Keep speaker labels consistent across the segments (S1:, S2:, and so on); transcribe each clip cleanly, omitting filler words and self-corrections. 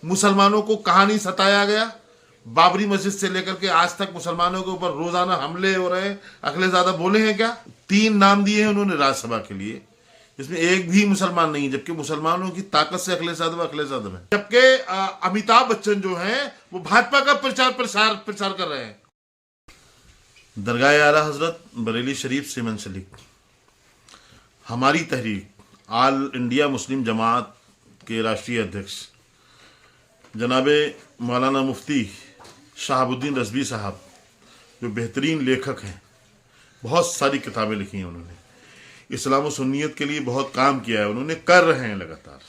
S1: मुसलमानों को कहाँ नहीं सताया गया। बाबरी मस्जिद से लेकर के आज तक मुसलमानों के ऊपर रोजाना हमले हो रहे हैं। अखिलेशज़ादा बोले हैं क्या? 3 नाम दिए हैं उन्होंने राज्यसभा के लिए, इसमें एक भी मुसलमान नहीं, जबकि मुसलमानों की ताकत से अखिलेशज़ादा है। जबकि अमिताभ बच्चन जो हैं वो भाजपा का प्रचार कर रहे हैं। दरगाह आला हजरत बरेली शरीफ से मुंसलिक हमारी तहरीक ऑल इंडिया मुस्लिम जमात के राष्ट्रीय अध्यक्ष जनाबे मौलाना मुफ्ती शहाबुद्दीन रज़वी साहब, जो बेहतरीन लेखक हैं, बहुत सारी किताबें लिखी हैं उन्होंने, इस्लाम और सुन्नियत के लिए बहुत काम किया है, उन्होंने कर रहे हैं लगातार।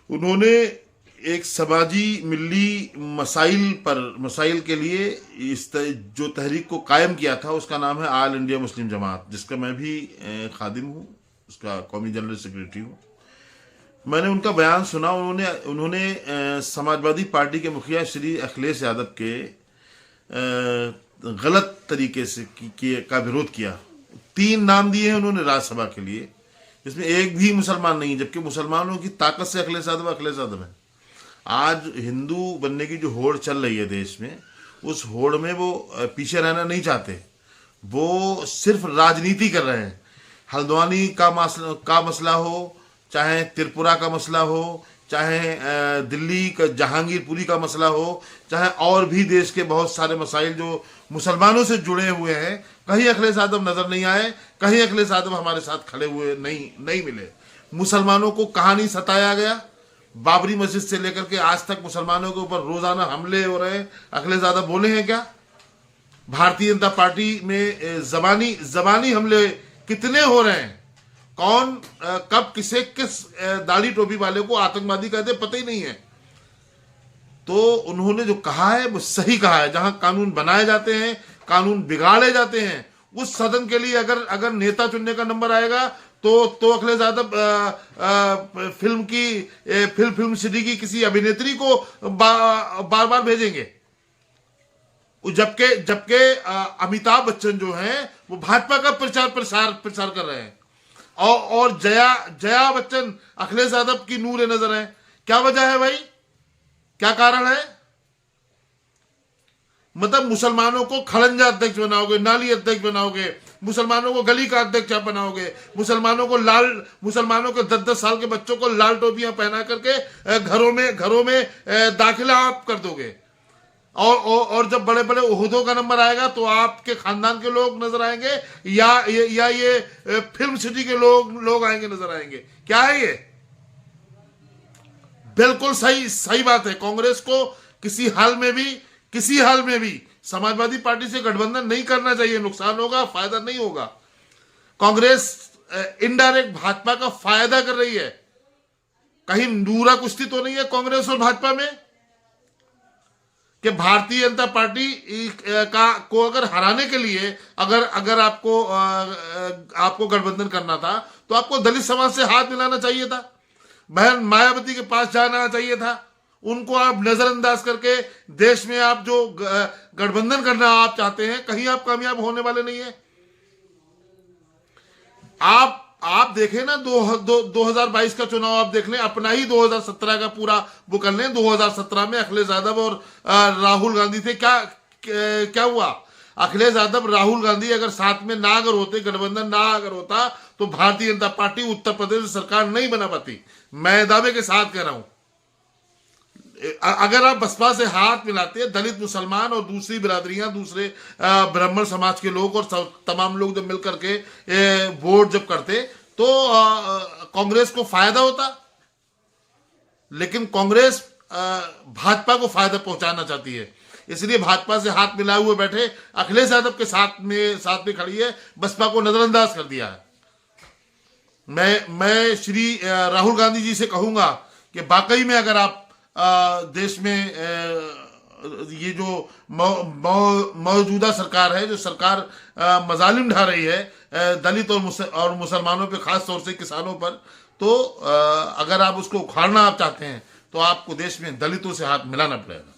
S1: उन्होंने एक समाजी मिली मसाइल के लिए जो तहरीक को कायम किया था उसका नाम है ऑल इंडिया मुस्लिम जमात, जिसका मैं भी खादिम हूँ, उसका कौमी जनरल सेक्रेटरी हूँ। मैंने उनका बयान सुना। उन्होंने समाजवादी पार्टी के मुखिया श्री अखिलेश यादव के गलत तरीके से का विरोध किया। 3 नाम दिए हैं उन्होंने राज्यसभा के लिए, इसमें एक भी मुसलमान नहीं, जबकि मुसलमानों की ताकत से अखिलेशज़ादा है। आज हिंदू बनने की जो होड़ चल रही है देश में, उस होड़ में वो पीछे रहना नहीं चाहते, वो सिर्फ राजनीति कर रहे हैं। हल्द्वानी का मसला हो, चाहे त्रिपुरा का मसला हो, चाहे दिल्ली का जहांगीरपुरी का मसला हो, चाहे और भी देश के बहुत सारे मसाइल जो मुसलमानों से जुड़े हुए हैं, कहीं अखिलेश यादव नजर नहीं आए, कहीं अखिलेश यादव हमारे साथ खड़े हुए नहीं मिले। मुसलमानों को कहाँ नहीं सताया गया। बाबरी मस्जिद से लेकर के आज तक मुसलमानों के ऊपर रोजाना हमले हो रहे हैं। अखिलेश यादव बोले हैं क्या? भारतीय जनता पार्टी में जबानी हमले कितने हो रहे हैं, कौन कब किस दाढ़ी टोपी वाले को आतंकवादी कहते पता ही नहीं है। तो उन्होंने जो कहा है वो सही कहा है। जहां कानून बनाए जाते हैं, कानून बिगाड़े जाते हैं, उस सदन के लिए अगर नेता चुनने का नंबर आएगा तो अखिलेश यादव फिल्म सिटी की किसी अभिनेत्री को बार बार भेजेंगे। जबकि अमिताभ बच्चन जो हैं वो भाजपा का प्रचार कर रहे हैं। और जया बच्चन अखिलेश यादव की नूर नजर है। क्या वजह है भाई? क्या कारण है? मतलब मुसलमानों को खड़ंजा अध्यक्ष बनाओगे, नाली अध्यक्ष बनाओगे, मुसलमानों को गली का अध्यक्ष बनाओगे, मुसलमानों के 10-10 साल के बच्चों को लाल टोपियां पहना करके घरों में दाखिला आप कर दोगे। और जब बड़े बड़े ओहदों का नंबर आएगा तो आपके खानदान के लोग नजर आएंगे या ये फिल्म सिटी के लोग आएंगे, नजर आएंगे। क्या है ये? बिल्कुल सही बात है। कांग्रेस को किसी हाल में भी समाजवादी पार्टी से गठबंधन नहीं करना चाहिए। नुकसान होगा, फायदा नहीं होगा। कांग्रेस इनडायरेक्ट भाजपा का फायदा कर रही है। कहीं नूरा कुश्ती तो नहीं है कांग्रेस और भाजपा में कि भारतीय जनता पार्टी को अगर हराने के लिए अगर आपको गठबंधन करना था तो आपको दलित समाज से हाथ मिलाना चाहिए था, बहन मायावती के पास जाना चाहिए था। उनको आप नजरअंदाज करके देश में आप जो गठबंधन करना आप चाहते हैं, कहीं आप कामयाब होने वाले नहीं है। आप देखें ना 2022 का चुनाव आप देख लें, अपना ही 2017 का पूरा वो कर लें। 2017 में अखिलेश यादव और राहुल गांधी थे। क्या हुआ? अखिलेश यादव राहुल गांधी अगर साथ में ना अगर होते, गठबंधन ना अगर होता, तो भारतीय जनता पार्टी उत्तर प्रदेश में सरकार नहीं बना पाती। मैं दावे के साथ कह रहा हूं। अगर आप बसपा से हाथ मिलाते, दलित, मुसलमान और दूसरी बिरादरियां, दूसरे ब्राह्मण समाज के लोग और तमाम लोग जब मिलकर के वोट जब करते तो कांग्रेस को फायदा होता। लेकिन कांग्रेस भाजपा को फायदा पहुंचाना चाहती है, इसलिए भाजपा से हाथ मिलाए हुए बैठे अखिलेश यादव के साथ में खड़ी है, बसपा को नजरअंदाज कर दिया है। मैं श्री राहुल गांधी जी से कहूंगा कि वाकई में अगर आप देश में ये जो मौजूदा सरकार है, जो सरकार मजालिम ढा रही है दलित और मुसलमानों पे, खास तौर से किसानों पर, तो अगर आप उसको उखाड़ना आप चाहते हैं तो आपको देश में दलितों से हाथ मिलाना पड़ेगा।